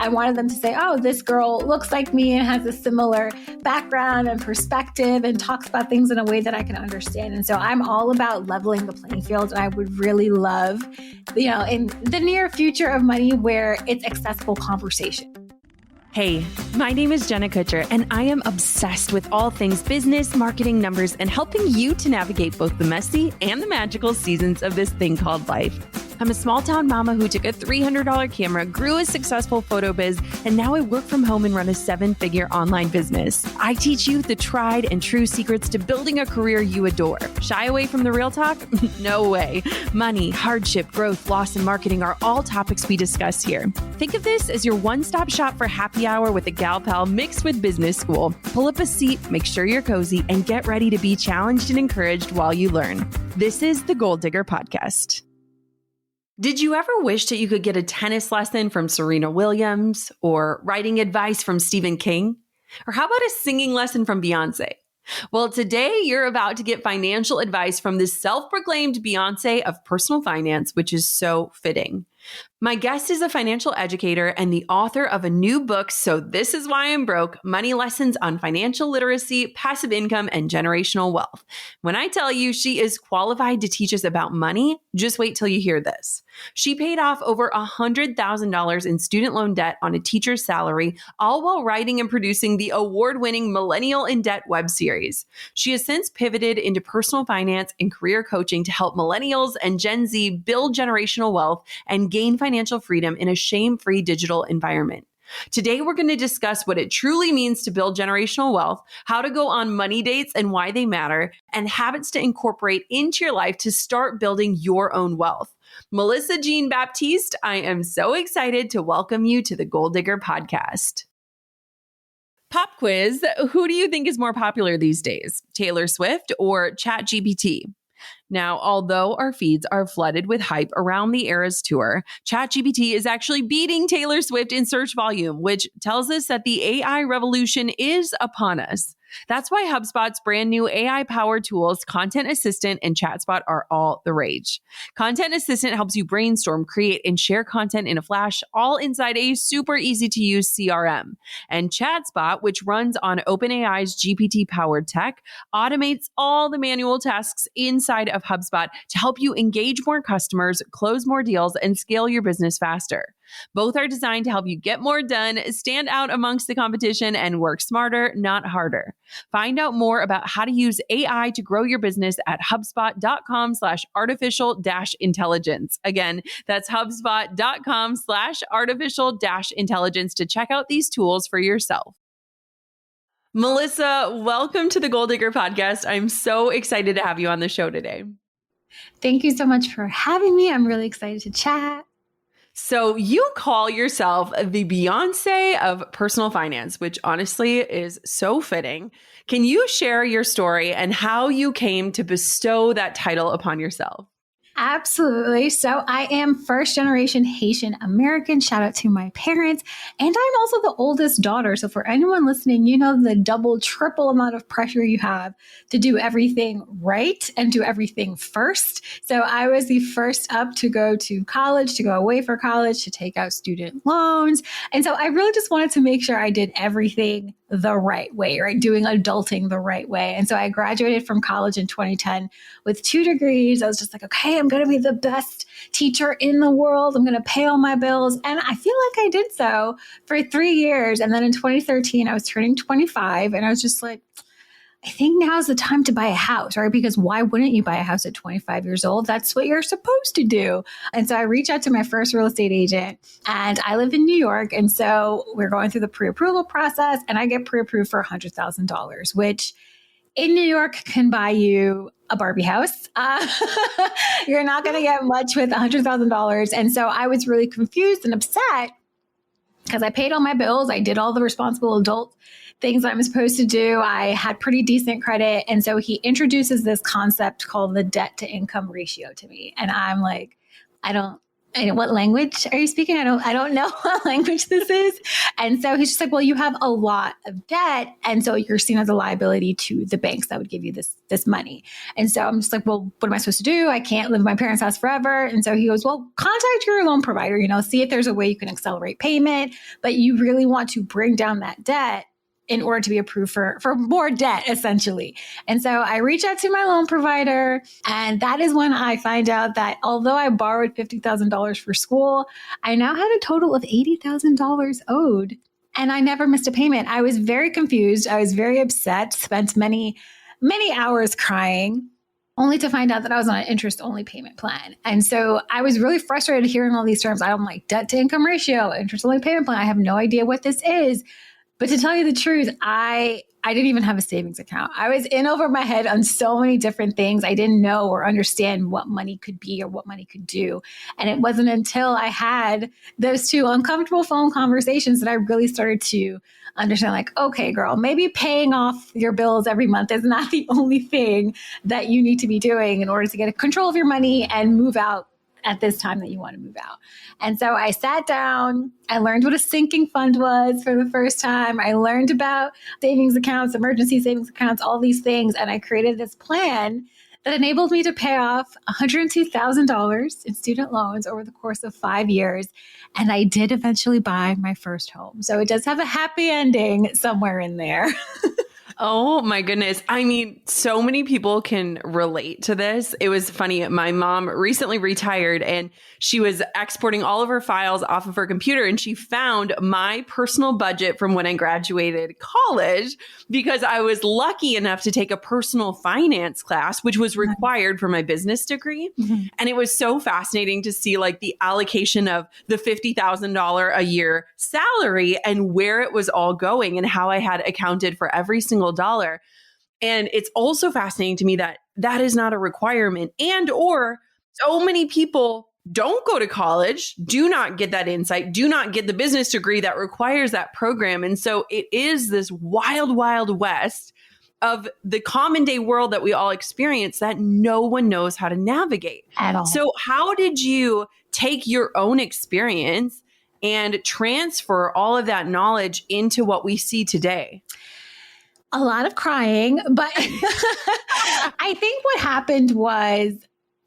I wanted them to say, oh, this girl looks like me and has a similar background and perspective and talks about things in a way that I can understand. And so I'm all about leveling the playing field. And I would really love, in the near future of money where it's accessible conversation. Hey, my name is Jenna Kutcher, and I am obsessed with all things business, marketing, numbers, and helping you to navigate both the messy and the magical seasons of this thing called life. I'm a small town mama who took a $300 camera, grew a successful photo biz, and now I work from home and run a 7-figure online business. I teach you the tried and true secrets to building a career you adore. Shy away from the real talk? No way. Money, hardship, growth, loss, and marketing are all topics we discuss here. Think of this as your one-stop shop for happy hour with a gal pal mixed with business school. Pull up a seat, make sure you're cozy, and get ready to be challenged and encouraged while you learn. This is the Gold Digger Podcast. Did you ever wish that you could get a tennis lesson from Serena Williams or writing advice from Stephen King? Or how about a singing lesson from Beyonce? Well, today you're about to get financial advice from this self-proclaimed Beyonce of Personal Finance, which is so fitting. My guest is a financial educator and the author of a new book, So This Is Why I'm Broke: Money Lessons on Financial Literacy, Passive Income, and Generational Wealth. When I tell you she is qualified to teach us about money, just wait till you hear this. She paid off over $100,000 in student loan debt on a teacher's salary, all while writing and producing the award-winning Millennial In Debt web series. She has since pivoted into personal finance and career coaching to help millennials and Gen Z build generational wealth and gain financial freedom in a shame-free digital environment. Today, we're going to discuss what it truly means to build generational wealth, how to go on money dates and why they matter, and habits to incorporate into your life to start building your own wealth. Melissa Jean-Baptiste, I am so excited to welcome you to the Gold Digger Podcast. Pop quiz, who do you think is more popular these days, Taylor Swift or ChatGPT? Now, although our feeds are flooded with hype around the Eras tour, ChatGPT is actually beating Taylor Swift in search volume, which tells us that the AI revolution is upon us. That's why HubSpot's brand new AI-powered tools, Content Assistant and ChatSpot, are all the rage. Content Assistant helps you brainstorm, create, and share content in a flash, all inside a super easy-to-use CRM. And ChatSpot, which runs on OpenAI's GPT-powered tech, automates all the manual tasks inside of HubSpot to help you engage more customers, close more deals, and scale your business faster. Both are designed to help you get more done, stand out amongst the competition, and work smarter, not harder. Find out more about how to use AI to grow your business at HubSpot.com/artificial-intelligence. Again, that's HubSpot.com/artificial-intelligence to check out these tools for yourself. Melissa, welcome to the Gold Digger Podcast. I'm so excited to have you on the show today. Thank you so much for having me. I'm really excited to chat. So you call yourself the Beyonce of personal finance, which honestly is so fitting. Can you share your story and how you came to bestow that title upon yourself? Absolutely. So I am first generation Haitian American. Shout out to my parents. And I'm also the oldest daughter. So for anyone listening, you know the double, triple amount of pressure you have to do everything right and do everything first. So I was the first up to go to college, to go away for college, to take out student loans. And so I really just wanted to make sure I did everything the right way, right? Doing adulting the right way. And so I graduated from college in 2010 with 2 degrees. I was just like, okay, I'm going to be the best teacher in the world. I'm going to pay all my bills. And I feel like I did so for 3 years. And then in 2013, I was turning 25 and I was just like, I think now is the time to buy a house, right? Because why wouldn't you buy a house at 25 years old? That's what you're supposed to do. And so I reached out to my first real estate agent, and I live in New York. And so we're going through the pre-approval process, and I get pre-approved for $100,000, which in New York can buy you a Barbie house. You're not going to get much with $100,000. And so I was really confused and upset because I paid all my bills. I did all the responsible adult things I'm supposed to do. I had pretty decent credit. And so he introduces this concept called the debt to income ratio to me. And I'm like, I don't And what language are you speaking? I don't know what language this is. And so he's just like, well, you have a lot of debt. And so you're seen as a liability to the banks that would give you this money. And so I'm just like, well, what am I supposed to do? I can't live in my parents' house forever. And so he goes, well, contact your loan provider, see if there's a way you can accelerate payment, but you really want to bring down that debt in order to be approved for more debt, essentially. And so I reach out to my loan provider, and that is when I find out that although I borrowed $50,000 for school, I now had a total of $80,000 owed. And I never missed a payment. I was very confused. I was very upset, spent many, many hours crying, only to find out that I was on an interest-only payment plan. And so I was really frustrated hearing all these terms. I'm like, debt to income ratio, interest-only payment plan. I have no idea what this is. But to tell you the truth, I didn't even have a savings account. I was in over my head on so many different things. I didn't know or understand what money could be or what money could do. And it wasn't until I had those two uncomfortable phone conversations that I really started to understand, like, okay, girl, maybe paying off your bills every month is not the only thing that you need to be doing in order to get control of your money and move out at this time that you want to move out. And so I sat down, I learned what a sinking fund was for the first time. I learned about savings accounts, emergency savings accounts, all these things. And I created this plan that enabled me to pay off $102,000 in student loans over the course of 5 years. And I did eventually buy my first home. So it does have a happy ending somewhere in there. Oh my goodness. I mean, so many people can relate to this. It was funny. My mom recently retired and she was exporting all of her files off of her computer, and she found my personal budget from when I graduated college because I was lucky enough to take a personal finance class, which was required for my business degree. Mm-hmm. And it was so fascinating to see like the allocation of the $50,000 a year salary and where it was all going and how I had accounted for every single dollar. And it's also fascinating to me that that is not a requirement, and or so many people don't go to college, do not get that insight, do not get the business degree that requires that program. And so it is this wild, wild west of the common day world that we all experience that no one knows how to navigate at all. So how did you take your own experience and transfer all of that knowledge into what we see today? A lot of crying, but I think what happened was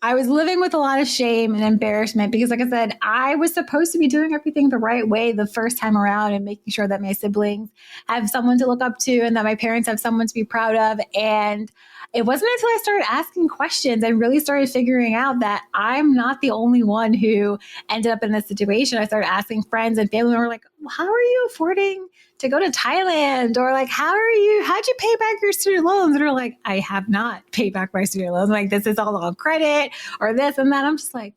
I was living with a lot of shame and embarrassment because, like I said, I was supposed to be doing everything the right way the first time around and making sure that my siblings have someone to look up to and that my parents have someone to be proud of. And it wasn't until I started asking questions and really started figuring out that I'm not the only one who ended up in this situation. I started asking friends and family, and we're like, well, how are you affording to go to Thailand? Or like, how'd you pay back your student loans? And they're like, I have not paid back my student loans. Like, this is all on credit or this and that. I'm just like,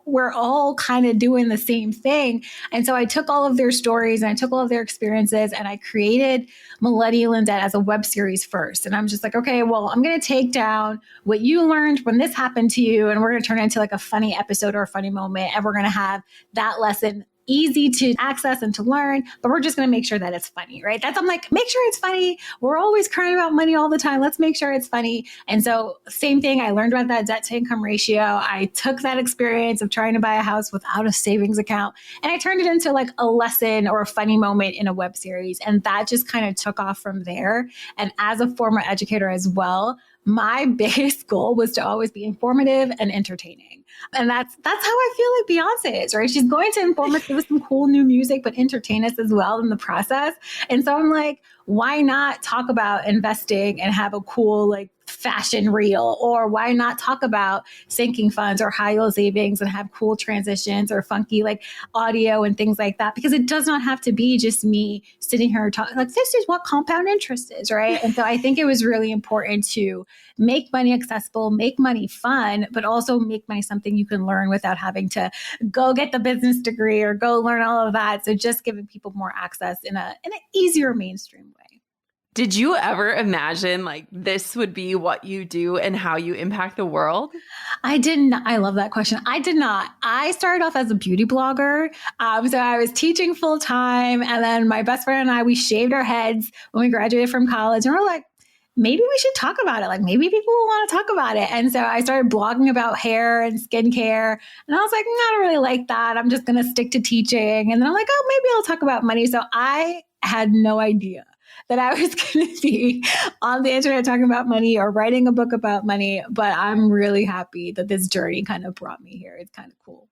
we're all kind of doing the same thing. And so I took all of their stories and I took all of their experiences and I created Millennial In Debt as a web series first. And I'm just like, okay, well, I'm going to take down what you learned when this happened to you, and we're going to turn it into like a funny episode or a funny moment. And we're going to have that lesson easy to access and to learn, but we're just going to make sure that it's funny, right? I'm like, make sure it's funny. We're always crying about money all the time. Let's make sure it's funny. And so same thing, I learned about that debt to income ratio. I took that experience of trying to buy a house without a savings account, and I turned it into like a lesson or a funny moment in a web series. And that just kind of took off from there. And as a former educator as well, my biggest goal was to always be informative and entertaining. And that's how I feel like Beyonce is, right? She's going to inform us, give us some cool new music, but entertain us as well in the process. And so I'm like, why not talk about investing and have a cool like fashion reel? Or why not talk about sinking funds or high yield savings and have cool transitions or funky like audio and things like that? Because it does not have to be just me sitting here talking like, this is what compound interest is, right? And so I think it was really important to make money accessible, make money fun, but also make money something you can learn without having to go get the business degree or go learn all of that. So just giving people more access in an easier mainstream way. Did you ever imagine like this would be what you do and how you impact the world? I didn't. I love that question. I did not. I started off as a beauty blogger. So I was teaching full time. And then my best friend and I, we shaved our heads when we graduated from college. And we're like, maybe we should talk about it. Like maybe people will want to talk about it. And so I started blogging about hair and skincare. And I was like, I don't really like that. I'm just going to stick to teaching. And then I'm like, oh, maybe I'll talk about money. So I had no idea that I was going to be on the internet talking about money or writing a book about money. But I'm really happy that this journey kind of brought me here. It's kind of cool.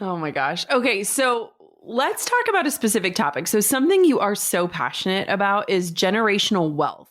Oh my gosh. Okay. So let's talk about a specific topic. So something you are so passionate about is generational wealth.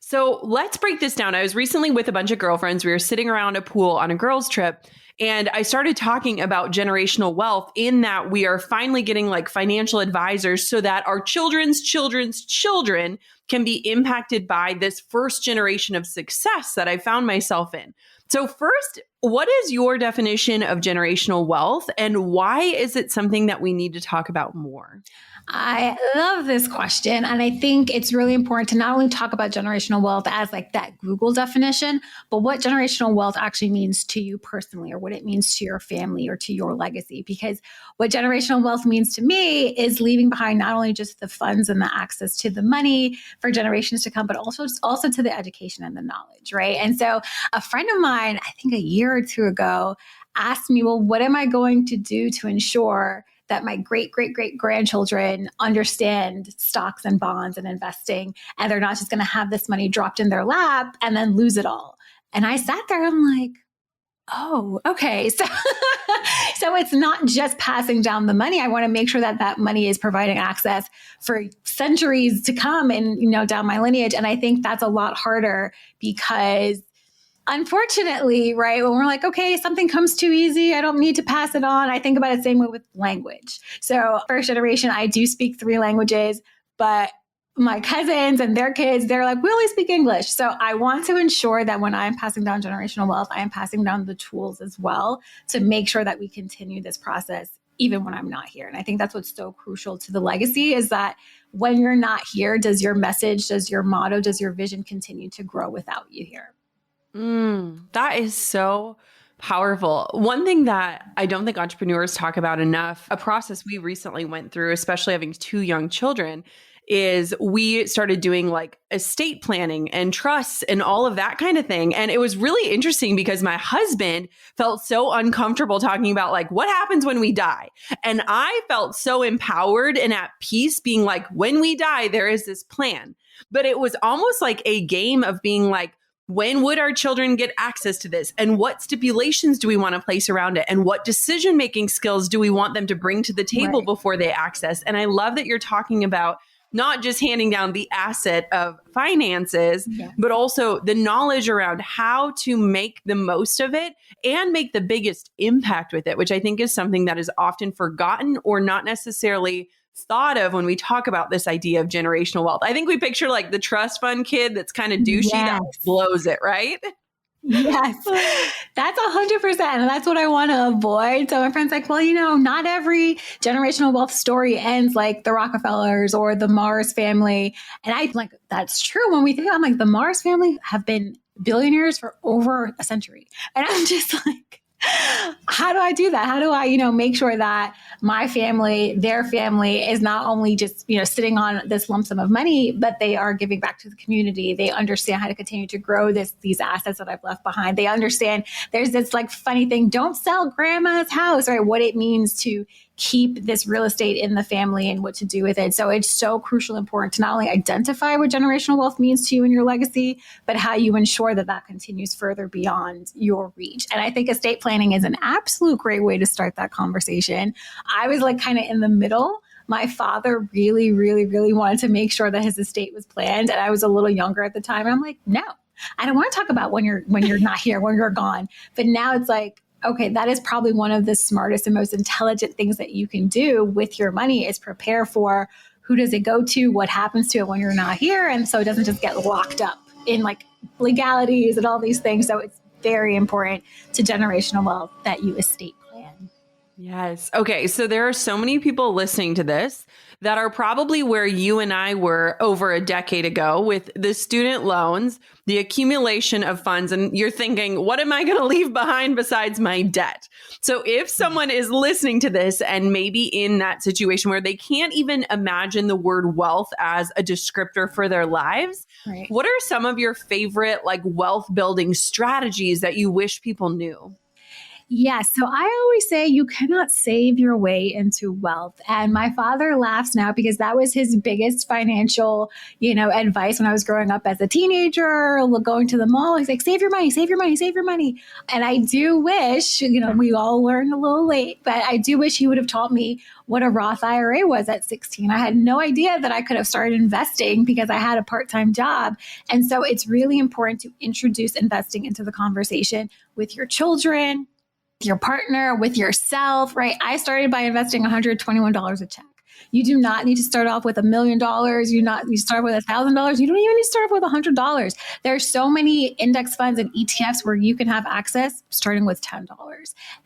So let's break this down. I was recently with a bunch of girlfriends. We were sitting around a pool on a girls' trip, and I started talking about generational wealth in that we are finally getting like financial advisors so that our children's children can be impacted by this first generation of success that I found myself in. So first, what is your definition of generational wealth, and why is it something that we need to talk about more? I love this question. And I think it's really important to not only talk about generational wealth as like that Google definition, but what generational wealth actually means to you personally, or what it means to your family or to your legacy. Because what generational wealth means to me is leaving behind not only just the funds and the access to the money for generations to come, but also to the education and the knowledge, right? And so a friend of mine, I think a year or two ago, asked me, well, what am I going to do to ensure that my great grandchildren understand stocks and bonds and investing, and they're not just going to have this money dropped in their lap and then lose it all? And I sat there, I'm like, oh, okay. So, so it's not just passing down the money. I want to make sure that that money is providing access for centuries to come and, down my lineage. And I think that's a lot harder because unfortunately, right, when we're like, okay, something comes too easy, I don't need to pass it on. I think about it the same way with language. So first generation, I do speak 3 languages, but my cousins and their kids, they're like, we only speak English. So I want to ensure that when I'm passing down generational wealth, I am passing down the tools as well to make sure that we continue this process even when I'm not here. And I think that's what's so crucial to the legacy is that when you're not here, does your message, does your motto, does your vision continue to grow without you here? That is so powerful. One thing that I don't think entrepreneurs talk about enough, a process we recently went through, especially having 2 young children, is we started doing like estate planning and trusts and all of that kind of thing. And it was really interesting because my husband felt so uncomfortable talking about like what happens when we die. And I felt so empowered and at peace being like, when we die, there is this plan. But it was almost like a game of being like, when would our children get access to this? And what stipulations do we want to place around it? And what decision-making skills do we want them to bring to the table before they access? And I love that you're talking about not just handing down the asset of finances, but also the knowledge around how to make the most of it and make the biggest impact with it, which I think is something that is often forgotten or not necessarily thought of when we talk about this idea of generational wealth. I think we picture like the trust fund kid that's kind of douchey that blows it, right? Yes, that's 100%. And that's what I want to avoid. So my friend's like, well, not every generational wealth story ends like the Rockefellers or the Mars family. And I'm like, that's true. When we think about like the Mars family have been billionaires for over a century. And I'm just like, how do I do that? How do I, make sure that my family, their family is not only just, sitting on this lump sum of money, but they are giving back to the community. They understand how to continue to grow these assets that I've left behind. They understand there's this like funny thing, don't sell grandma's house, right? What it means to keep this real estate in the family and what to do with it. So it's so crucial important to not only identify what generational wealth means to you and your legacy, but how you ensure that that continues further beyond your reach. And I think estate planning is an absolute great way to start that conversation. I was like kind of in the middle. My father really, really, really wanted to make sure that his estate was planned. And I was a little younger at the time. I'm like, no, I don't want to talk about when you're not here, when you're gone. But now it's like, okay, that is probably one of the smartest and most intelligent things that you can do with your money is prepare for who does it go to, what happens to it when you're not here. And so it doesn't just get locked up in like legalities and all these things. So it's very important to generational wealth that you estate plan. Yes. Okay. So there are so many people listening to this that are probably where you and I were over a decade ago with the student loans, the accumulation of funds. And you're thinking, what am I going to leave behind besides my debt? So if someone is listening to this and maybe in that situation where they can't even imagine the word wealth as a descriptor for their lives, Right. what are some of your favorite like wealth building strategies that you wish people knew? Yes. So I always say you cannot save your way into wealth. And my father laughs now because that was his biggest financial, advice when I was growing up as a teenager, going to the mall. He's like, save your money, save your money, save your money. And I do wish, we all learned a little late, but I do wish he would have taught me what a Roth IRA was at 16. I had no idea that I could have started investing because I had a part-time job. And so it's really important to introduce investing into the conversation with your children, your partner, with yourself, right? I started by investing $121 a check. You do not need to start off with $1 million. You start with $1,000. You don't even need to start off with $100. There are so many index funds and ETFs where you can have access starting with $10.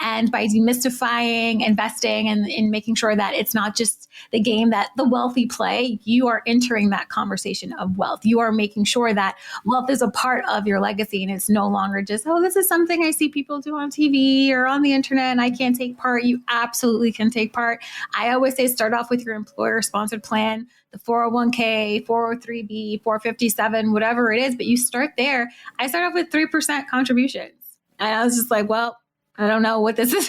And by demystifying investing and in making sure that it's not just the game that the wealthy play, you are entering that conversation of wealth. You are making sure that wealth is a part of your legacy and it's no longer just, oh, this is something I see people do on TV or on the internet and I can't take part. You absolutely can take part. I always say start off with your employer sponsored plan, the 401k, 403b, 457, whatever it is, but you start there. I start off with 3% contributions. And I was just like, well, I don't know what this is,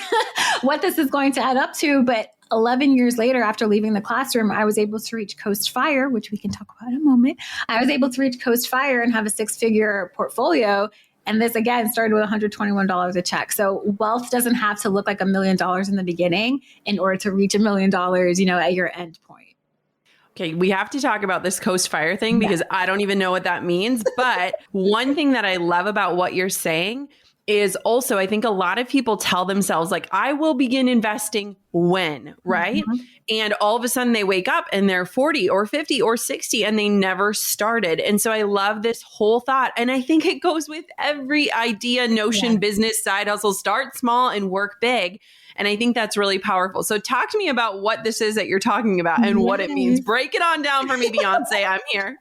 what this is going to add up to. But 11 years later, after leaving the classroom, I was able to reach Coast Fire, which we can talk about in a moment. I was able to reach Coast Fire and have a 6-figure portfolio. And this, again, started with $121 a check. So wealth doesn't have to look like $1 million in the beginning in order to reach $1 million, at your end point. Okay, we have to talk about this Coast Fire thing because I don't even know what that means. But one thing that I love about what you're saying is also, I think a lot of people tell themselves like, I will begin investing when, right? Mm-hmm. And all of a sudden they wake up and they're 40 or 50 or 60 and they never started. And so I love this whole thought. And I think it goes with every idea, notion, business, side hustle, start small and work big. And I think that's really powerful. So talk to me about what this is that you're talking about and what it means. Break it on down for me, Beyonce. I'm here.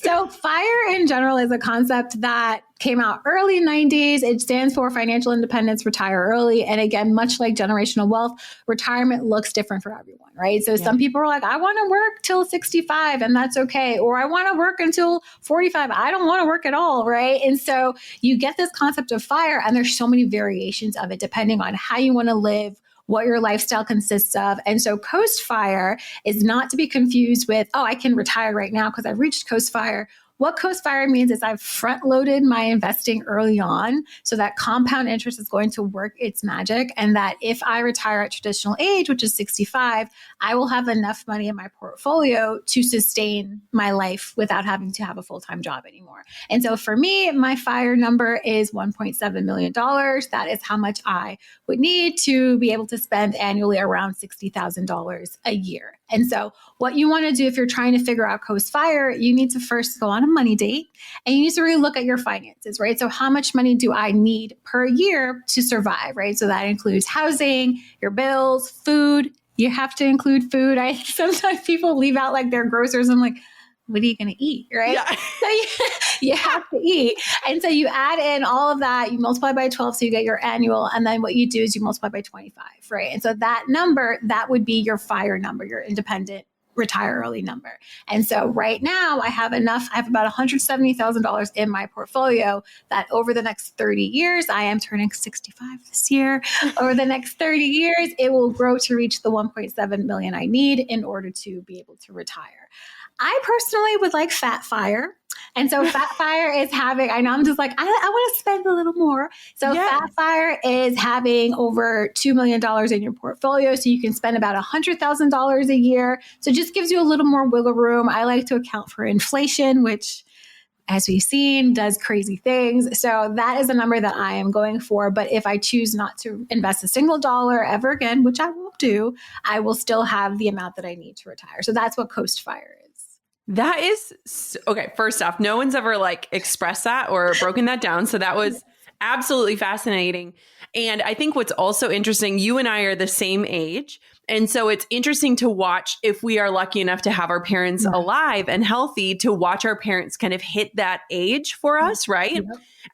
So FIRE in general is a concept that came out early 90s. It stands for Financial Independence, Retire Early. And again, much like generational wealth, retirement looks different for everyone, right? So some people are like, I want to work till 65 and that's okay. Or I want to work until 45. I don't want to work at all, right? And so you get this concept of FIRE and there's so many variations of it depending on how you want to live, what your lifestyle consists of. And so Coast Fire is not to be confused with, oh, I can retire right now because I've reached Coast Fire. What Coast Fire means is I've front loaded my investing early on so that compound interest is going to work its magic. And that if I retire at traditional age, which is 65, I will have enough money in my portfolio to sustain my life without having to have a full-time job anymore. And so for me, my FIRE number is $1.7 million. That is how much I would need to be able to spend annually around $60,000 a year. And so what you want to do if you're trying to figure out Coast Fire, you need to first go on a money date and you need to really look at your finances, right? So how much money do I need per year to survive, right? So that includes housing, your bills, food. You have to include food. Sometimes people leave out like their groceries. I'm like, what are you going to eat, right? Yeah. So you have to eat. And so you add in all of that, you multiply by 12, so you get your annual. And then what you do is you multiply by 25, right? And so that number, that would be your FIRE number, your independent retire early number. And so right now I have about $170,000 in my portfolio that over the next 30 years, I am turning 65 this year. Over the next 30 years, it will grow to reach the 1.7 million I need in order to be able to retire. I personally would like Fat Fire. And so Fat Fire is having, I know I'm just like, I want to spend a little more. So Fat Fire is having over $2 million in your portfolio. So you can spend about $100,000 a year. So it just gives you a little more wiggle room. I like to account for inflation, which as we've seen does crazy things. So that is a number that I am going for. But if I choose not to invest a single dollar ever again, which I won't do, I will still have the amount that I need to retire. So that's what Coast Fire is. That is okay. First off, no one's ever like expressed that or broken that down. So that was Absolutely fascinating. And I think what's also interesting, you and I are the same age. And so it's interesting to watch if we are lucky enough to have our parents alive and healthy, to watch our parents kind of hit that age for us, right? Yep.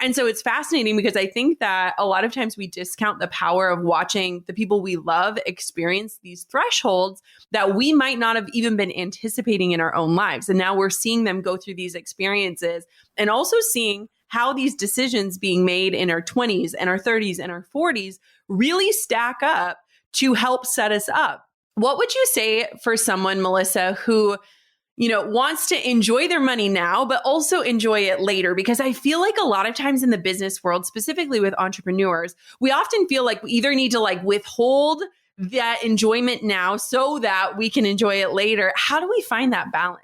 And so it's fascinating because I think that a lot of times we discount the power of watching the people we love experience these thresholds that we might not have even been anticipating in our own lives. And now we're seeing them go through these experiences and also seeing how these decisions being made in our 20s and our 30s and our 40s really stack up to help set us up. What would you say for someone, Melissa, who wants to enjoy their money now, but also enjoy it later? Because I feel like a lot of times in the business world, specifically with entrepreneurs, we often feel like we either need to withhold that enjoyment now so that we can enjoy it later. How do we find that balance?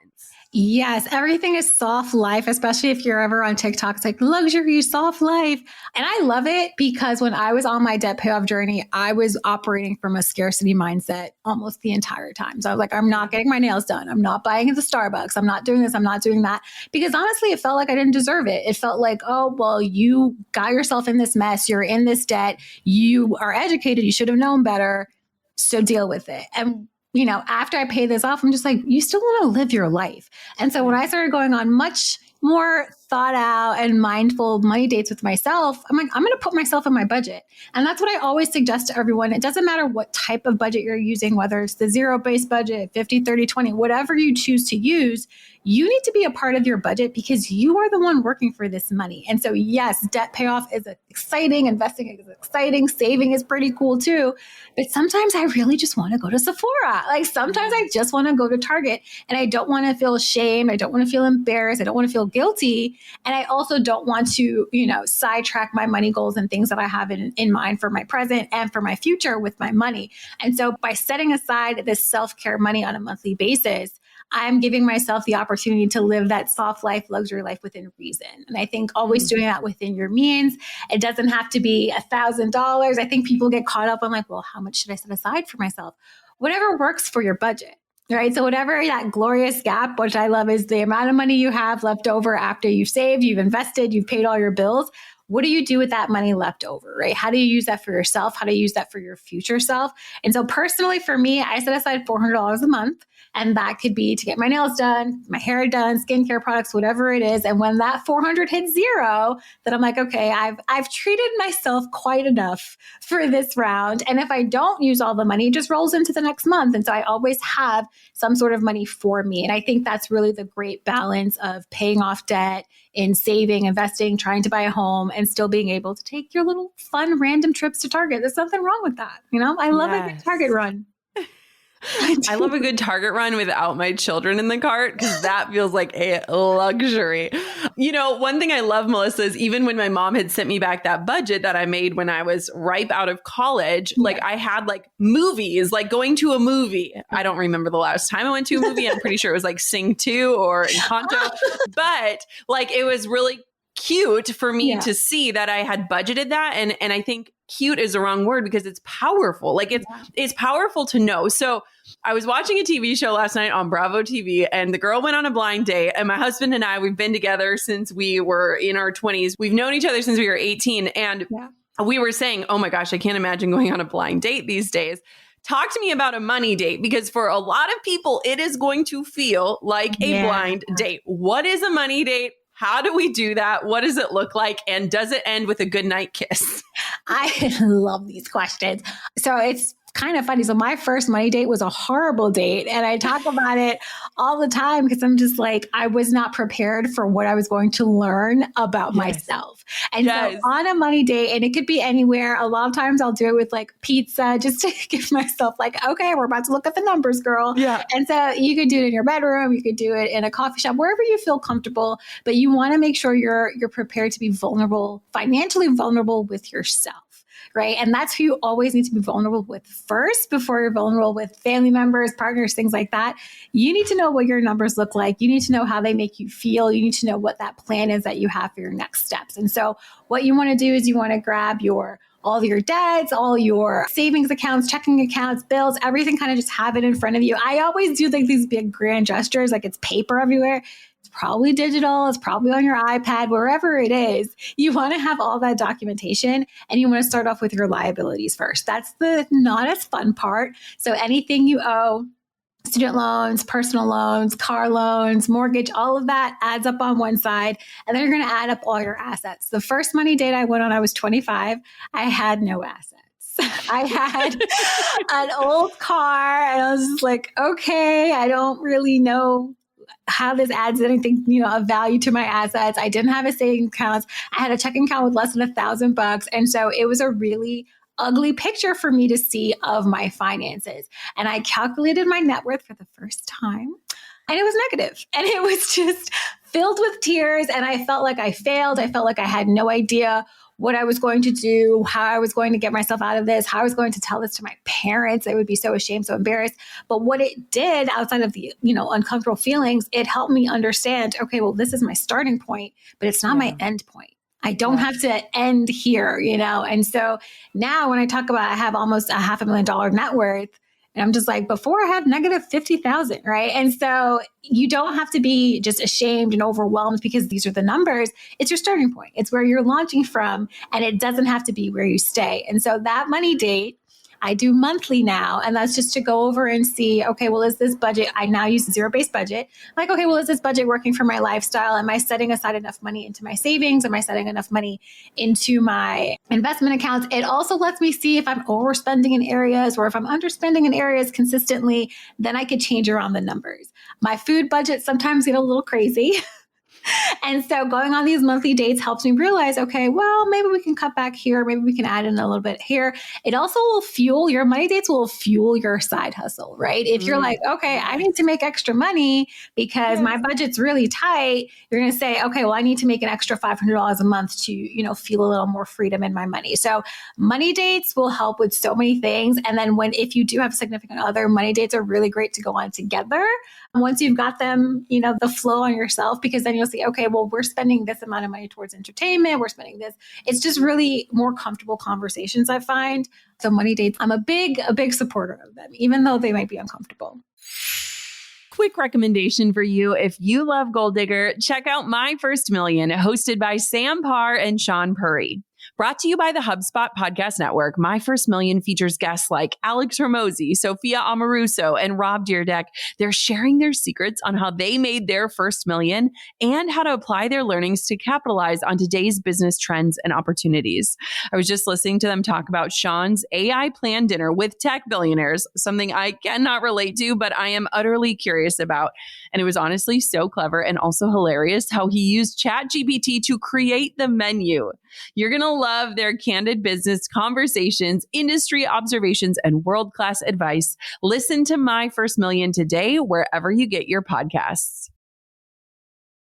Yes, everything is soft life, especially if you're ever on TikTok. It's like luxury, soft life. And I love it because when I was on my debt payoff journey, I was operating from a scarcity mindset almost the entire time. So I was like, I'm not getting my nails done. I'm not buying at the Starbucks. I'm not doing this. I'm not doing that. Because honestly, it felt like I didn't deserve it. It felt like, oh, well, you got yourself in this mess. You're in this debt. You are educated. You should have known better. So deal with it. And after I pay this off, I'm just like, you still want to live your life. And so when I started going on much more thought out and mindful money dates with myself, I'm like, I'm going to put myself in my budget. And that's what I always suggest to everyone. It doesn't matter what type of budget you're using, whether it's the zero-based budget, 50, 30, 20, whatever you choose to use, you need to be a part of your budget because you are the one working for this money. And so yes, debt payoff is exciting. Investing is exciting. Saving is pretty cool too. But sometimes I really just want to go to Sephora. Sometimes I just want to go to Target and I don't want to feel ashamed. I don't want to feel embarrassed. I don't want to feel guilty. And I also don't want to, sidetrack my money goals and things that I have in mind for my present and for my future with my money. And so by setting aside this self-care money on a monthly basis, I'm giving myself the opportunity to live that soft life, luxury life within reason. And I think always doing that within your means. It doesn't have to be $1,000. I think people get caught up on well, how much should I set aside for myself? Whatever works for your budget. Right. So whatever that glorious gap, which I love, is the amount of money you have left over after you've saved, you've invested, you've paid all your bills. What do you do with that money left over, right? How do you use that for yourself? How do you use that for your future self? And so personally, for me, I set aside $400 a month. And that could be to get my nails done, my hair done, skincare products, whatever it is. And when that 400 hits zero, then I'm like, okay, I've treated myself quite enough for this round. And if I don't use all the money, it just rolls into the next month. And so I always have some sort of money for me. And I think that's really the great balance of paying off debt, in saving, investing, trying to buy a home, and still being able to take your little fun random trips to Target. There's nothing wrong with that. I love a good Target run. I love a good Target run without my children in the cart because that feels like a luxury. One thing I love, Melissa, is even when my mom had sent me back that budget that I made when I was ripe out of college, I had movies, going to a movie. I don't remember the last time I went to a movie. I'm pretty sure it was Sing 2 or Encanto, but it was really cute for me to see that I had budgeted that. And I think cute is the wrong word because it's powerful. It's powerful to know. So I was watching a TV show last night on Bravo TV and the girl went on a blind date. And my husband and I, we've been together since we were in our 20s. We've known each other since we were 18. And we were saying, oh my gosh, I can't imagine going on a blind date these days. Talk to me about a money date, because for a lot of people, it is going to feel like a blind date. What is a money date? How do we do that? What does it look like? And does it end with a goodnight kiss? I love these questions. So it's kind of funny. So my first money date was a horrible date. And I talk about it all the time because I'm just I was not prepared for what I was going to learn about myself. And so on a money date, and it could be anywhere, a lot of times I'll do it with pizza just to give myself okay, we're about to look at the numbers, girl. Yeah. And so you could do it in your bedroom. You could do it in a coffee shop, wherever you feel comfortable. But you want to make sure you're prepared to be vulnerable, financially vulnerable with yourself. Right. And that's who you always need to be vulnerable with first before you're vulnerable with family members, partners, things like that. You need to know what your numbers look like. You need to know how they make you feel. You need to know what that plan is that you have for your next steps. And so what you want to do is you want to grab your all your debts, all your savings accounts, checking accounts, bills, everything, kind of just have it in front of you. I always do like these big grand gestures, like it's paper everywhere. It's probably digital. It's probably on your iPad, wherever it is. You want to have all that documentation, and you want to start off with your liabilities first. That's the not as fun part. So anything you owe, student loans, personal loans, car loans, mortgage, all of that adds up on one side. And then you're going to add up all your assets. The first money date I went on, I was 25. I had no assets. I had an old car, and I was just like, okay, I don't really know how this adds anything, of value to my assets. I didn't have a savings account. I had a checking account with less than $1,000. And so it was a really ugly picture for me to see of my finances. And I calculated my net worth for the first time, and it was negative. And it was just filled with tears. And I felt like I failed. I felt like I had no idea what I was going to do, how I was going to get myself out of this, how I was going to tell this to my parents. I would be so ashamed, so embarrassed. But what it did, outside of the, uncomfortable feelings, it helped me understand, okay, well, this is my starting point, but it's not my end point. I don't have to end here, And so now when I talk about I have almost $500,000 net worth, and I'm just like, before I had negative 50,000, right? And so you don't have to be just ashamed and overwhelmed because these are the numbers. It's your starting point. It's where you're launching from, and it doesn't have to be where you stay. And so that money date, I do monthly now. And that's just to go over and see, okay, well, is this budget? I now use a zero-based budget. Like, okay, well, is this budget working for my lifestyle? Am I setting aside enough money into my savings? Am I setting enough money into my investment accounts? It also lets me see if I'm overspending in areas or if I'm underspending in areas consistently. Then I could change around the numbers. My food budget sometimes get a little crazy. And so going on these monthly dates helps me realize, okay, well, maybe we can cut back here. Maybe we can add in a little bit here. It also will fuel your money dates, will fuel your side hustle, right? If you're like, okay, I need to make extra money because my budget's really tight, you're going to say, okay, well, I need to make an extra $500 a month to, feel a little more freedom in my money. So money dates will help with so many things. And then if you do have a significant other, money dates are really great to go on together. Once you've got them, the flow on yourself, because then you'll see, okay, well, we're spending this amount of money towards entertainment. We're spending this. It's just really more comfortable conversations, I find. So money dates, I'm a big supporter of them, even though they might be uncomfortable. Quick recommendation for you. If you love Gold Digger, check out My First Million, hosted by Sam Parr and Sean Puri. Brought to you by the HubSpot Podcast Network, My First Million features guests like Alex Hormozi, Sophia Amoruso, and Rob Dyrdek. They're sharing their secrets on how they made their first million and how to apply their learnings to capitalize on today's business trends and opportunities. I was just listening to them talk about Sean's AI planned dinner with tech billionaires, something I cannot relate to, but I am utterly curious about. And it was honestly so clever and also hilarious how he used ChatGPT to create the menu. You're going to love their candid business conversations, industry observations, and world-class advice. Listen to My First Million today, wherever you get your podcasts.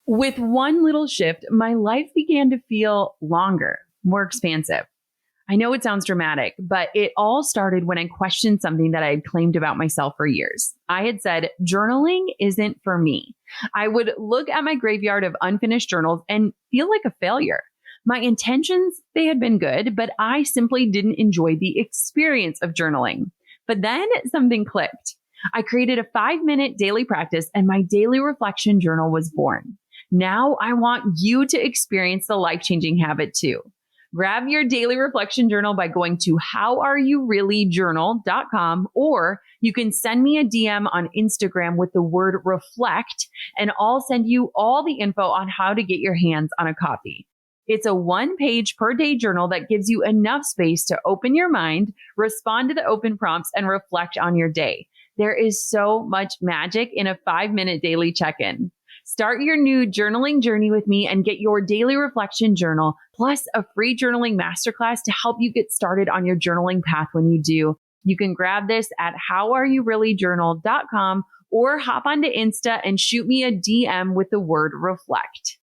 With one little shift, my life began to feel longer, more expansive. I know it sounds dramatic, but it all started when I questioned something that I had claimed about myself for years. I had said, journaling isn't for me. I would look at my graveyard of unfinished journals and feel like a failure. My intentions, they had been good, but I simply didn't enjoy the experience of journaling. But then something clicked. I created a 5-minute daily practice, and my daily reflection journal was born. Now I want you to experience the life-changing habit too. Grab your daily reflection journal by going to howareyourreallyjournal.com, or you can send me a DM on Instagram with the word reflect, and I'll send you all the info on how to get your hands on a copy. It's a 1-page per day journal that gives you enough space to open your mind, respond to the open prompts, and reflect on your day. There is so much magic in a 5-minute daily check-in. Start your new journaling journey with me and get your daily reflection journal, plus a free journaling masterclass to help you get started on your journaling path when you do. You can grab this at howareyourreallyjournal.com or hop onto Insta and shoot me a DM with the word reflect.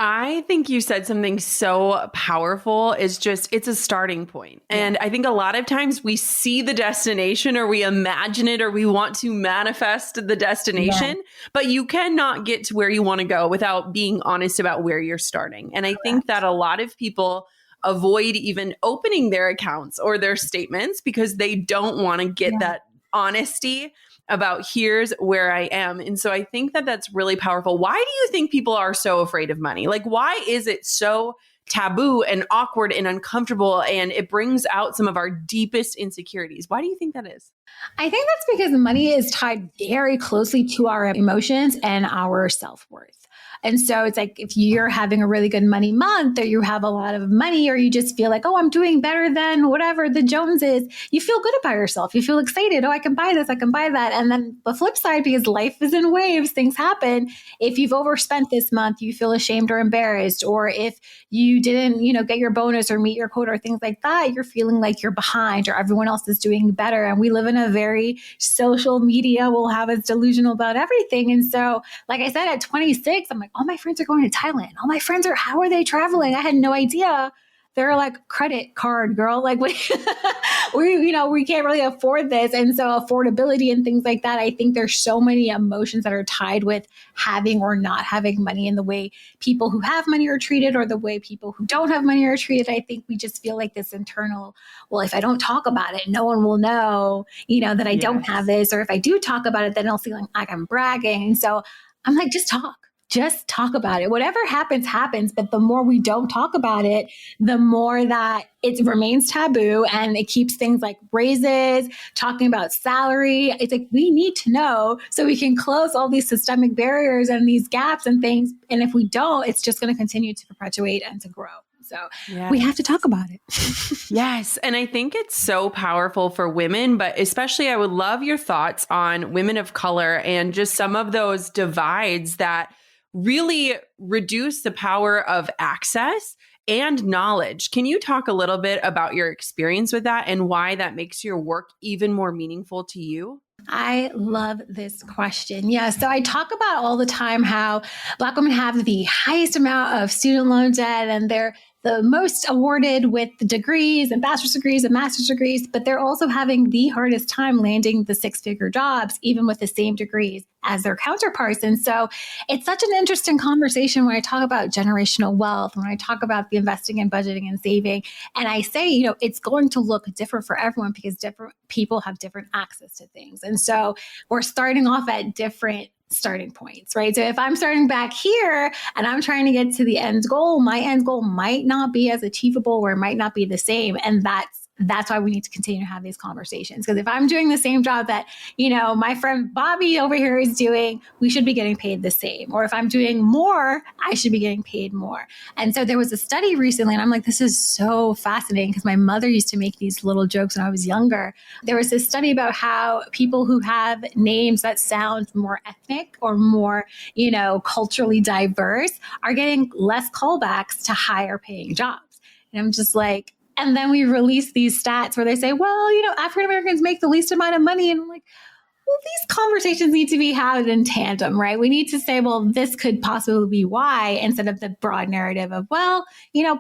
I think you said something so powerful. It's a starting point. And I think a lot of times we see the destination or we imagine it or we want to manifest the destination, but you cannot get to where you want to go without being honest about where you're starting. And I think that a lot of people avoid even opening their accounts or their statements because they don't want to get that honesty about here's where I am. And so I think that that's really powerful. Why do you think people are so afraid of money? Like, why is it so taboo and awkward and uncomfortable, and it brings out some of our deepest insecurities? Why do you think that is? I think that's because money is tied very closely to our emotions and our self-worth. And so it's like if you're having a really good money month or you have a lot of money or you just feel like, oh, I'm doing better than whatever the Joneses, you feel good about yourself. You feel excited. Oh, I can buy this. I can buy that. And then the flip side, because life is in waves, things happen. If you've overspent this month, you feel ashamed or embarrassed. Or if you didn't, get your bonus or meet your quota or things like that, you're feeling like you're behind or everyone else is doing better. And we live in a very social media will have us delusional about everything. And so, like I said, at 26, I'm like, all my friends are going to Thailand. All my friends how are they traveling? I had no idea. They're like, credit card, girl. Like we can't really afford this. And so affordability and things like that, I think there's so many emotions that are tied with having or not having money, and the way people who have money are treated or the way people who don't have money are treated. I think we just feel like this internal, well, if I don't talk about it, no one will know, that I don't have this. Or if I do talk about it, then I'll feel like I'm bragging. And so I'm like, just talk. Just talk about it. Whatever happens, happens. But the more we don't talk about it, the more that it remains taboo, and it keeps things like raises, talking about salary. It's like, we need to know so we can close all these systemic barriers and these gaps and things. And if we don't, it's just going to continue to perpetuate and to grow. So we have to talk about it. Yes. And I think it's so powerful for women, but especially I would love your thoughts on women of color and just some of those divides that really reduce the power of access and knowledge. Can you talk a little bit about your experience with that and why that makes your work even more meaningful to you? I love this question. Yeah. So I talk about all the time how Black women have the highest amount of student loan debt, and they're the most awarded with degrees and bachelor's degrees and master's degrees, but they're also having the hardest time landing the six-figure jobs, even with the same degrees as their counterparts. And so it's such an interesting conversation when I talk about generational wealth, when I talk about the investing and budgeting and saving. And I say, it's going to look different for everyone because different people have different access to things. And so we're starting off at different starting points, right? So if I'm starting back here and I'm trying to get to the end goal, my end goal might not be as achievable or it might not be the same. And that's why we need to continue to have these conversations. Because if I'm doing the same job that, my friend Bobby over here is doing, we should be getting paid the same. Or if I'm doing more, I should be getting paid more. And so there was a study recently, and I'm like, this is so fascinating because my mother used to make these little jokes when I was younger. There was this study about how people who have names that sound more ethnic or more, culturally diverse are getting less callbacks to higher paying jobs. And I'm just like, and then we release these stats where they say, well, African Americans make the least amount of money. And I'm like, well, these conversations need to be had in tandem, right? We need to say, well, this could possibly be why, instead of the broad narrative of, well,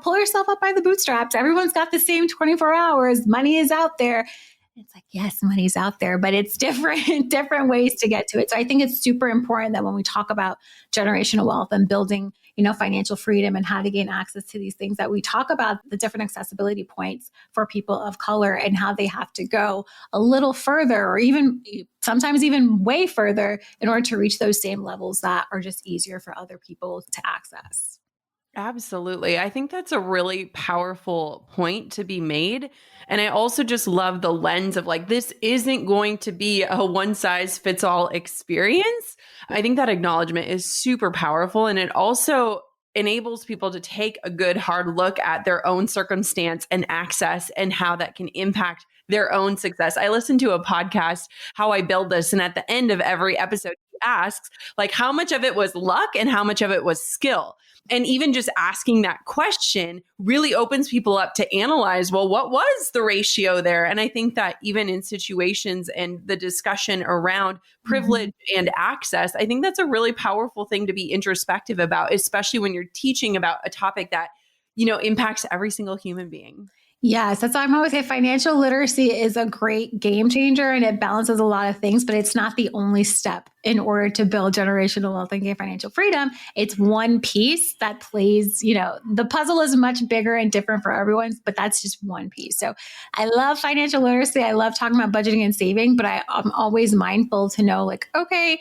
pull yourself up by the bootstraps. Everyone's got the same 24 hours. Money is out there. It's like, yes, money's out there, but it's different ways to get to it. So I think it's super important that when we talk about generational wealth and building, financial freedom and how to gain access to these things, that we talk about the different accessibility points for people of color and how they have to go a little further, or even sometimes even way further, in order to reach those same levels that are just easier for other people to access. Absolutely. I think that's a really powerful point to be made. And I also just love the lens of like, this isn't going to be a one size fits all experience. I think that acknowledgement is super powerful. And it also enables people to take a good hard look at their own circumstance and access and how that can impact their own success. I listened to a podcast, How I Build This. And at the end of every episode, he asks like how much of it was luck and how much of it was skill. And even just asking that question really opens people up to analyze, well, what was the ratio there? And I think that even in situations and the discussion around privilege and access, I think that's a really powerful thing to be introspective about, especially when you're teaching about a topic that, impacts every single human being. Yes, that's why I'm always say financial literacy is a great game changer and it balances a lot of things, but it's not the only step in order to build generational wealth and gain financial freedom. It's one piece that plays, the puzzle is much bigger and different for everyone, but that's just one piece. So I love financial literacy. I love talking about budgeting and saving, but I'm always mindful to know like, okay,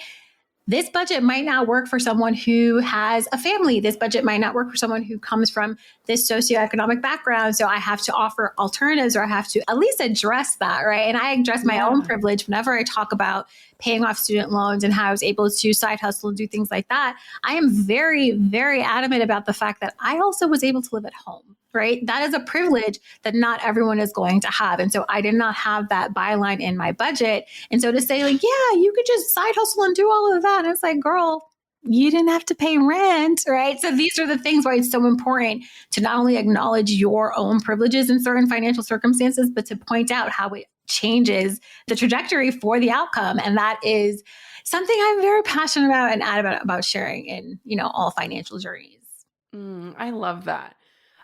this budget might not work for someone who has a family. This budget might not work for someone who comes from this socioeconomic background. So I have to offer alternatives or I have to at least address that, right? And I address my own privilege whenever I talk about paying off student loans and how I was able to side hustle and do things like that. I am very, very adamant about the fact that I also was able to live at home. Right? That is a privilege that not everyone is going to have. And so I did not have that byline in my budget. And so to say like, yeah, you could just side hustle and do all of that. And it's like, girl, you didn't have to pay rent, right? So these are the things why it's so important to not only acknowledge your own privileges in certain financial circumstances, but to point out how it changes the trajectory for the outcome. And that is something I'm very passionate about and adamant about sharing in, all financial journeys. I love that.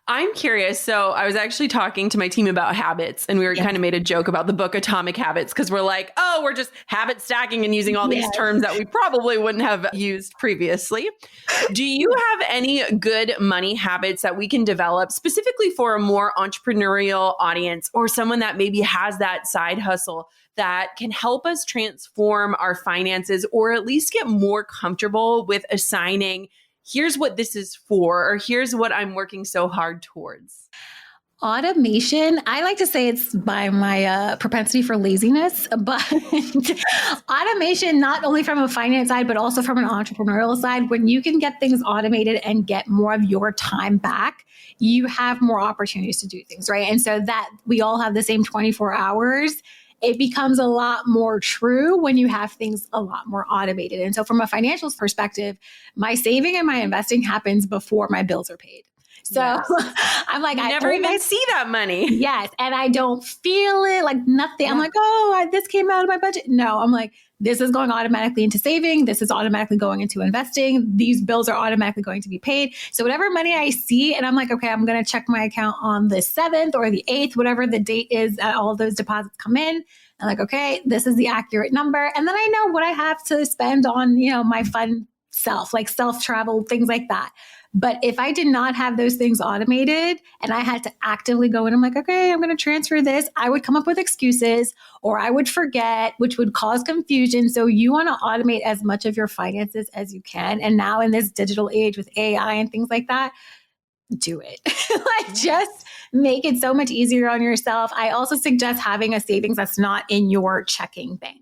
I'm curious. So I was actually talking to my team about habits and we were kind of made a joke about the book Atomic Habits because we're like, oh, we're just habit stacking and using all these terms that we probably wouldn't have used previously. Do you have any good money habits that we can develop specifically for a more entrepreneurial audience or someone that maybe has that side hustle that can help us transform our finances or at least get more comfortable with assigning here's what this is for, or here's what I'm working so hard towards? Automation, I like to say it's by my propensity for laziness, but automation, not only from a finance side, but also from an entrepreneurial side, when you can get things automated and get more of your time back, you have more opportunities to do things, right? And so that we all have the same 24 hours. It becomes a lot more true when you have things a lot more automated. And so from a financial perspective, my saving and my investing happens before my bills are paid. So I'm like, I never even see that money. Yes. And I don't feel it like nothing. I'm like, this came out of my budget. No, I'm like, this is going automatically into saving. This is automatically going into investing. These bills are automatically going to be paid. So whatever money I see, and I'm like, okay, I'm going to check my account on the 7th or the 8th, whatever the date is that all those deposits come in. I'm like, okay, this is the accurate number. And then I know what I have to spend on, my fun self, like self-travel, things like that. But if I did not have those things automated and I had to actively go in, I'm like, okay, I'm going to transfer this. I would come up with excuses or I would forget, which would cause confusion. So you want to automate as much of your finances as you can. And now in this digital age with AI and things like that, do it. Just make it so much easier on yourself. I also suggest having a savings that's not in your checking bank.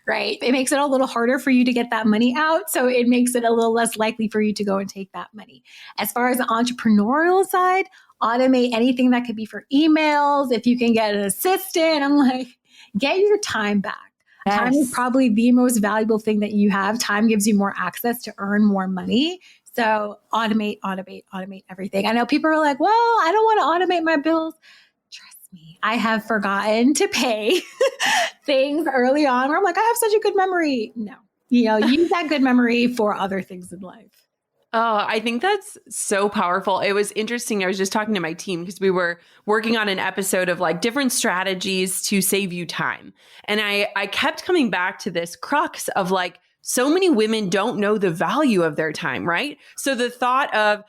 Right? It makes it a little harder for you to get that money out. So it makes it a little less likely for you to go and take that money. As far as the entrepreneurial side, automate anything that could be for emails. If you can get an assistant, I'm like, get your time back. Yes. Time is probably the most valuable thing that you have. Time gives you more access to earn more money. So automate everything. I know people are like, well, I don't want to automate my bills. I have forgotten to pay things early on where I'm like, I have such a good memory. No, use that good memory for other things in life. Oh, I think that's so powerful. It was interesting. I was just talking to my team because we were working on an episode of like different strategies to save you time. And I kept coming back to this crux of like, so many women don't know the value of their time, right? So the thought of,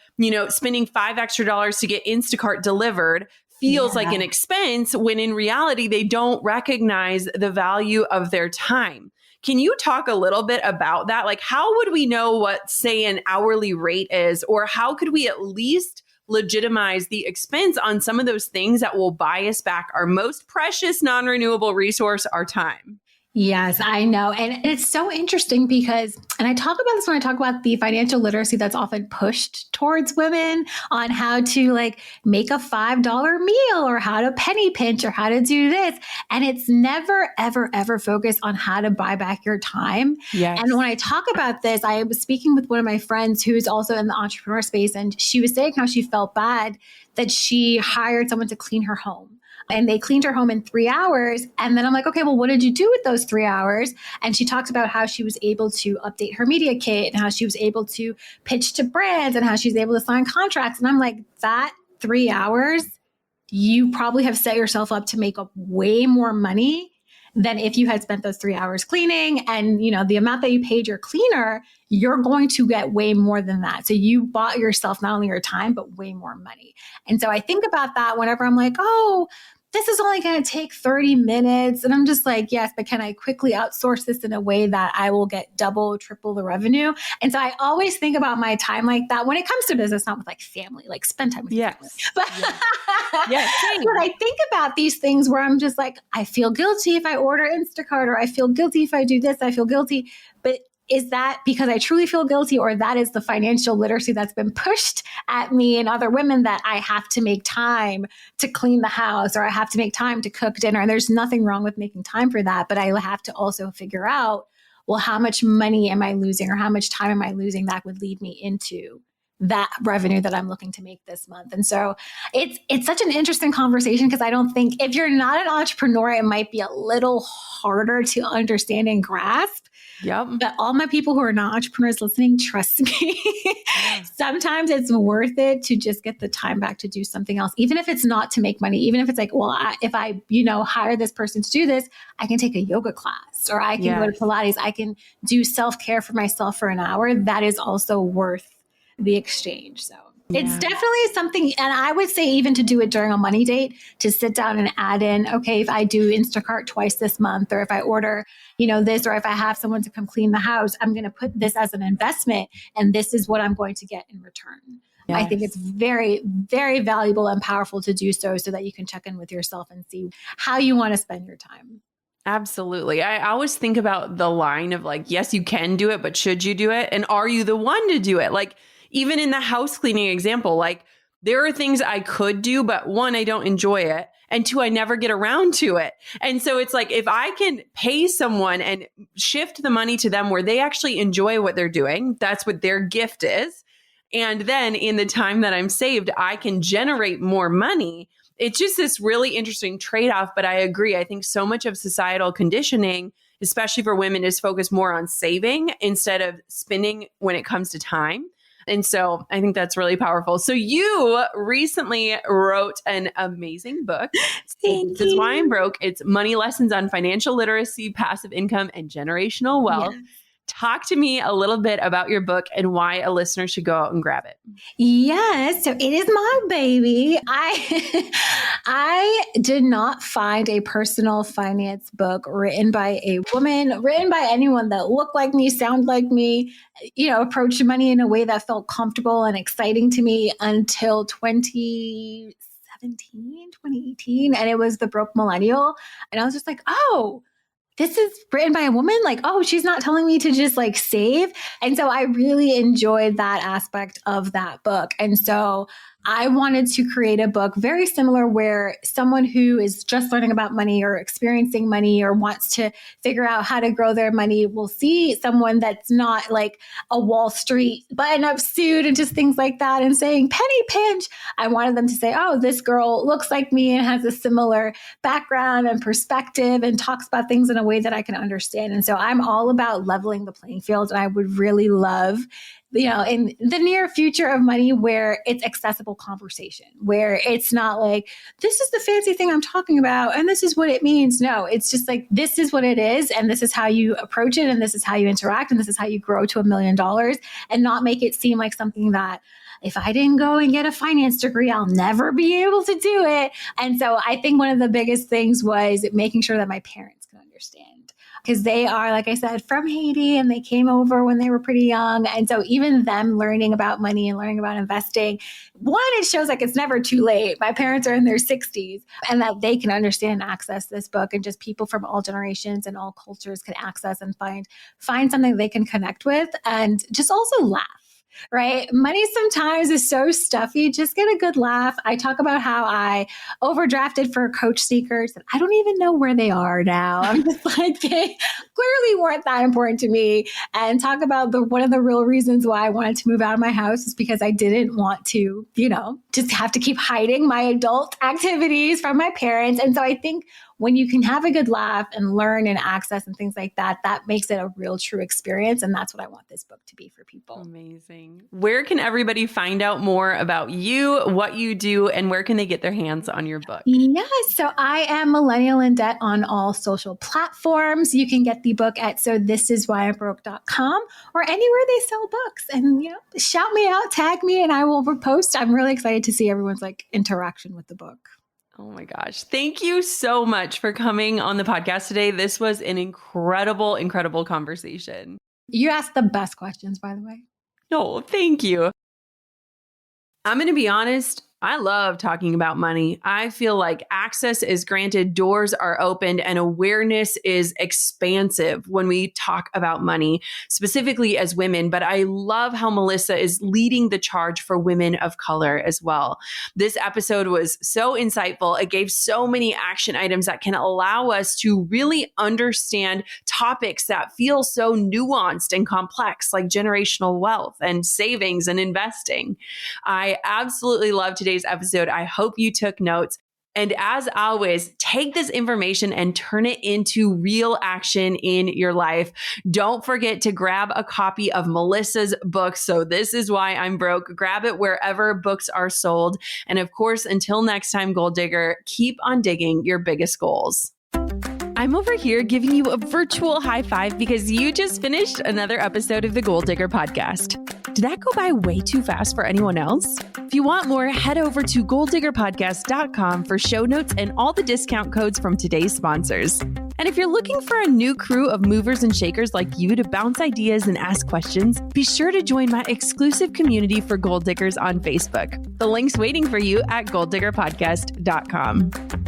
spending $5 extra to get Instacart delivered feels like an expense when in reality, they don't recognize the value of their time. Can you talk a little bit about that? Like, how would we know what, say, an hourly rate is, or how could we at least legitimize the expense on some of those things that will buy us back our most precious non-renewable resource, our time? Yes, I know. And it's so interesting because, and I talk about this when I talk about the financial literacy that's often pushed towards women on how to like make a $5 meal or how to penny pinch or how to do this. And it's never, ever, ever focused on how to buy back your time. Yes. And when I talk about this, I was speaking with one of my friends who's also in the entrepreneur space. And she was saying how she felt bad that she hired someone to clean her home. And they cleaned her home in 3 hours. And then I'm like, okay, well, what did you do with those 3 hours? And she talks about how she was able to update her media kit and how she was able to pitch to brands and how she's able to sign contracts. And I'm like, that 3 hours you probably have set yourself up to make up way more money than if you had spent those 3 hours cleaning. And, you know, the amount that you paid your cleaner, you're going to get way more than that. So you bought yourself not only your time, but way more money. And so I think about that whenever I'm like, oh, this is only going to take 30 minutes. And I'm just like, yes, but can I quickly outsource this in a way that I will get double, triple the revenue? And so I always think about my time like that when it comes to business, not with like family, like spend time with family. But, but I think about these things where I'm just like, I feel guilty if I order Instacart, or I feel guilty if I do this, I feel guilty. But is that because I truly feel guilty, or that is the financial literacy that's been pushed at me and other women, that I have to make time to clean the house, or I have to make time to cook dinner? And there's nothing wrong with making time for that. But I have to also figure out, well, how much money am I losing, or how much time am I losing that would lead me into that revenue that I'm looking to make this month? And so it's such an interesting conversation, because I don't think, if you're not an entrepreneur, it might be a little harder to understand and grasp. Yep. But all my people who are not entrepreneurs listening, trust me, sometimes it's worth it to just get the time back to do something else, even if it's not to make money, even if it's like, well, if I, hire this person to do this, I can take a yoga class, or I can go to Pilates, I can do self-care for myself for an hour. That is also worth the exchange. So it's definitely something. And I would say, even to do it during a money date, to sit down and add in, okay, if I do Instacart twice this month, or if I order, this, or if I have someone to come clean the house, I'm going to put this as an investment, and this is what I'm going to get in return. Yes. I think it's very, very valuable and powerful to do so that you can check in with yourself and see how you want to spend your time. Absolutely. I always think about the line of like, yes, you can do it, but should you do it? And are you the one to do it? Like, even in the house cleaning example, like, there are things I could do, but one, I don't enjoy it. And two, I never get around to it. And so it's like, if I can pay someone and shift the money to them where they actually enjoy what they're doing, that's what their gift is. And then in the time that I'm saved, I can generate more money. It's just this really interesting trade-off. But I agree. I think so much of societal conditioning, especially for women, is focused more on saving instead of spending when it comes to time. And so I think that's really powerful. So you recently wrote an amazing book. This is Why I'm Broke. It's Money Lessons on Financial Literacy, Passive Income, and Generational Wealth. Yes. Talk to me a little bit about your book and why a listener should go out and grab it. Yes. So it is my baby. I did not find a personal finance book written by a woman, written by anyone that looked like me, sounded like me, approached money in a way that felt comfortable and exciting to me until 2018. And it was The Broke Millennial. And I was just like, oh, this is written by a woman. Like, oh, she's not telling me to just like save. And so I really enjoyed that aspect of that book. And so I wanted to create a book very similar, where someone who is just learning about money, or experiencing money, or wants to figure out how to grow their money, will see someone that's not like a Wall Street button-up suit and just things like that, and saying, penny pinch. I wanted them to say, oh, this girl looks like me and has a similar background and perspective and talks about things in a way that I can understand. And so I'm all about leveling the playing field. And I would really love, in the near future of money, where it's accessible conversation, where it's not like, this is the fancy thing I'm talking about and this is what it means. No, it's just like, this is what it is, and this is how you approach it, and this is how you interact, and this is how you grow to $1 million, and not make it seem like something that, if I didn't go and get a finance degree, I'll never be able to do it. And so I think one of the biggest things was making sure that my parents could understand, because they are, like I said, from Haiti, and they came over when they were pretty young. And so even them learning about money and learning about investing, one, it shows like it's never too late. My parents are in their 60s, and that they can understand and access this book, and just people from all generations and all cultures can access and find something they can connect with, and just also laugh. Right? Money sometimes is so stuffy. Just get a good laugh. I talk about how I overdrafted for coach seekers that I don't even know where they are now. I'm just like, they clearly weren't that important to me. And talk about one of the real reasons why I wanted to move out of my house is because I didn't want to, just have to keep hiding my adult activities from my parents. And so I think when you can have a good laugh and learn and access and things like that, that makes it a real true experience. And that's what I want this book to be for people. Amazing. Where can everybody find out more about you, what you do, and where can they get their hands on your book? Yes. So I am Millennial in Debt on all social platforms. You can get the book at sothisiswhyimbroke.com or anywhere they sell books. And, shout me out, tag me, and I will repost. I'm really excited to see everyone's interaction with the book. Oh my gosh. Thank you so much for coming on the podcast today. This was an incredible, incredible conversation. You asked the best questions, by the way. No, thank you. I'm going to be honest. I love talking about money. I feel like access is granted, doors are opened, and awareness is expansive when we talk about money, specifically as women. But I love how Melissa is leading the charge for women of color as well. This episode was so insightful. It gave so many action items that can allow us to really understand topics that feel so nuanced and complex, like generational wealth and savings and investing. I absolutely love today's episode. I hope you took notes. And as always, take this information and turn it into real action in your life. Don't forget to grab a copy of Melissa's book, So This Is Why I'm Broke. Grab it wherever books are sold. And of course, until next time, Goal Digger, keep on digging your biggest goals. I'm over here giving you a virtual high five because you just finished another episode of the Goal Digger podcast. Did that go by way too fast for anyone else? If you want more, head over to goaldiggerpodcast.com for show notes and all the discount codes from today's sponsors. And if you're looking for a new crew of movers and shakers like you to bounce ideas and ask questions, be sure to join my exclusive community for Goal Diggers on Facebook. The link's waiting for you at goaldiggerpodcast.com.